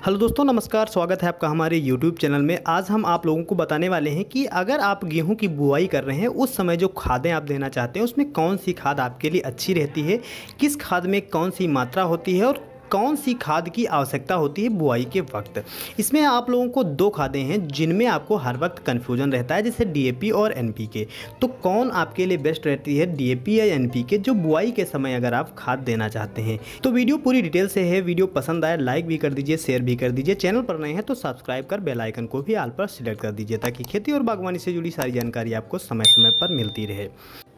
Hello दोस्तों, नमस्कार। स्वागत है आपका हमारे YouTube चैनल में। आज हम आप लोगों को बताने वाले हैं कि अगर आप गेहूं की बुआई कर रहे हैं उस समय जो खादें आप देना चाहते हैं उसमें कौन सी खाद आपके लिए अच्छी रहती है, किस खाद में कौन सी मात्रा होती है और कौन सी खाद की आवश्यकता होती है बुआई के वक्त। इसमें आप लोगों को दो खादें हैं जिनमें आपको हर वक्त कन्फ्यूजन रहता है, जैसे DAP और NPK। तो कौन आपके लिए बेस्ट रहती है, DAP या NPK, जो बुआई के समय अगर आप खाद देना चाहते हैं। तो वीडियो पूरी डिटेल से है। वीडियो पसंद आए लाइक भी कर दीजिए, शेयर भी कर दीजिए। चैनल पर नए हैं तो सब्सक्राइब कर बेल आइकन को भी ऑल पर सिलेक्ट कर दीजिए ताकि खेती और बागवानी से जुड़ी सारी जानकारी आपको समय समय पर मिलती रहे।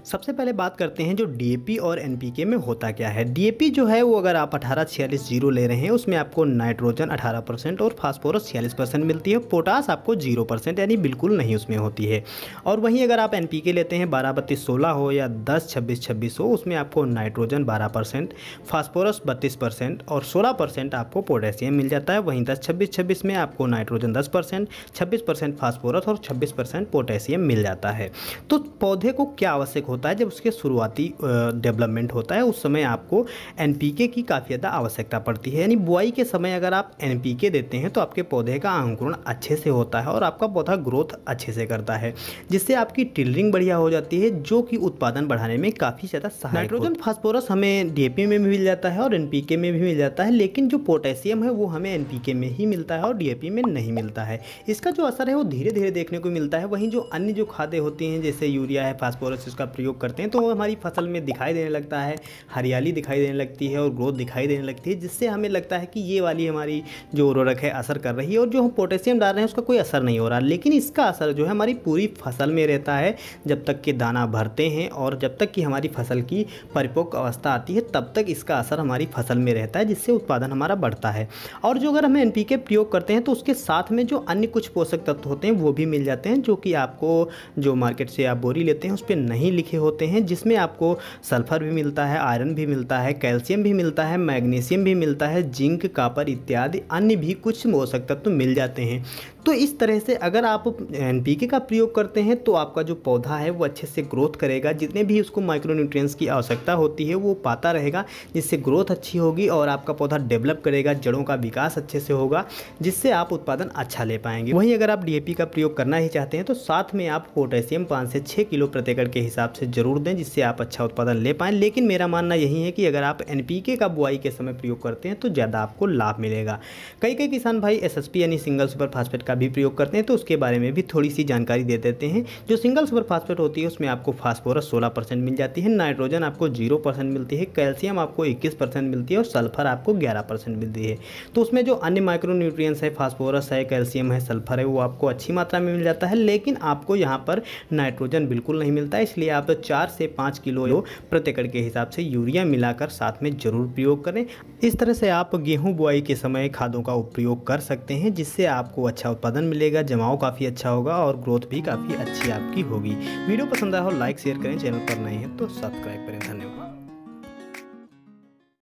सबसे पहले बात करते हैं जो DAP और NPK में होता क्या है। DAP जो है वो अगर आप 18-46-0 ले रहे हैं उसमें आपको नाइट्रोजन 18% और फास्फोरस 46% मिलती है। पोटास आपको 0% यानी बिल्कुल नहीं उसमें होती है। और वहीं अगर आप NPK लेते हैं 12-32-16 हो या 10-26-26 हो, उसमें आपको नाइट्रोजन 12%, फास्फोरस 32% और 16% आपको पोटेशियम मिल जाता है। वहीं 10-26-26 में आपको नाइट्रोजन 10%, 26% फास्फोरस और 26% पोटेशियम मिल जाता है। तो पौधे को क्या आवश्यक होता है, जब उसके शुरुआती डेवलपमेंट होता है उस समय आपको NPK की काफ़ी ज़्यादा आवश्यकता पड़ती है। यानी बुआई के समय अगर आप NPK देते हैं तो आपके पौधे का अंकुरण अच्छे से होता है और आपका पौधा ग्रोथ अच्छे से करता है, जिससे आपकी टिलरिंग बढ़िया हो जाती है, जो कि उत्पादन बढ़ाने में काफ़ी ज़्यादा सहायक। नाइट्रोजन फास्फोरस हमें DAP में भी मिल जाता है और NPK में भी मिल जाता है, लेकिन जो पोटेशियम है वो हमें NPK में ही मिलता है और DAP में नहीं मिलता है। इसका जो असर है वो धीरे धीरे देखने को मिलता है। वहीं जो अन्य जो खादें होती हैं जैसे यूरिया है, फास्फोरस, इसका प्रयोग करते हैं तो वो हमारी फसल में दिखाई देने लगता है, हरियाली दिखाई देने लगती है और ग्रोथ दिखाई देने लगती है, जिससे हमें लगता है कि ये वाली हमारी जो उर्वरक है असर कर रही है और जो हम पोटेशियम डाल रहे हैं उसका कोई असर नहीं हो रहा। लेकिन इसका असर जो है हमारी पूरी फसल में रहता है, जब तक कि दाना भरते हैं और जब तक कि हमारी फसल की परिपक्व अवस्था आती है तब तक इसका असर हमारी फसल में रहता है, जिससे उत्पादन हमारा बढ़ता है। और जो अगर हम NPK प्रयोग करते हैं तो उसके साथ में जो अन्य कुछ पोषक तत्व होते हैं वो भी मिल जाते हैं, जो कि आपको जो मार्केट से आप बोरी लेते हैं उस पर नहीं लिखे होते हैं, जिसमें आपको सल्फर भी मिलता है, आयरन भी मिलता है, कैल्शियम भी मिलता है, मैग्नीशियम भी मिलता है, जिंक, कॉपर इत्यादि अन्य भी कुछ पोषक तत्व मिल जाते हैं। तो इस तरह से अगर आप NPK का प्रयोग करते हैं तो आपका जो पौधा है वो अच्छे से ग्रोथ करेगा, जितने भी उसको माइक्रोन्यूट्रिएंट्स की आवश्यकता होती है वो पाता रहेगा, जिससे ग्रोथ अच्छी होगी और आपका पौधा डेवलप करेगा, जड़ों का विकास अच्छे से होगा, जिससे आप उत्पादन अच्छा ले पाएंगे। वहीं अगर आप DAP का प्रयोग करना ही चाहते हैं तो साथ में आप पोटेशियम 5 से 6 किलो प्रति एकड़ के हिसाब से जरूर दें, जिससे आप अच्छा उत्पादन ले पाएँ। लेकिन मेरा मानना यही है कि अगर आप NPK का बुआई के समय प्रयोग करते हैं तो ज़्यादा आपको लाभ मिलेगा। कई किसान भाई SSP यानी सिंगल सुपर फास्फेट का भी प्रयोग करते हैं, तो उसके बारे में भी थोड़ी सी जानकारी दे देते हैं। जो सिंगल सुपर फास्फेट होती है उसमें आपको फास्फोरस 16% मिल जाती है, नाइट्रोजन आपको 0% मिलती है, कैल्शियम आपको 21% मिलती है और सल्फर आपको 11% मिलती है। तो उसमें जो अन्य माइक्रोन्यूट्रिएंट्स है, फास्फोरस है, कैल्शियम है, सल्फर है, वो आपको अच्छी मात्रा में मिल जाता है। लेकिन आपको यहाँ पर नाइट्रोजन बिल्कुल नहीं मिलता है, इसलिए आप 4 से 5 किलो प्रति एकड़ के हिसाब से यूरिया मिलाकर साथ में जरूर प्रयोग करें। इस तरह से आप गेहूं बुआई के समय खादों का उपयोग कर सकते हैं, जिससे आपको अच्छा उत्पादन मिलेगा, जमाव काफ़ी अच्छा होगा और ग्रोथ भी काफ़ी अच्छी आपकी होगी। वीडियो पसंद आया हो लाइक शेयर करें, चैनल पर नए हैं तो सब्सक्राइब करें। धन्यवाद।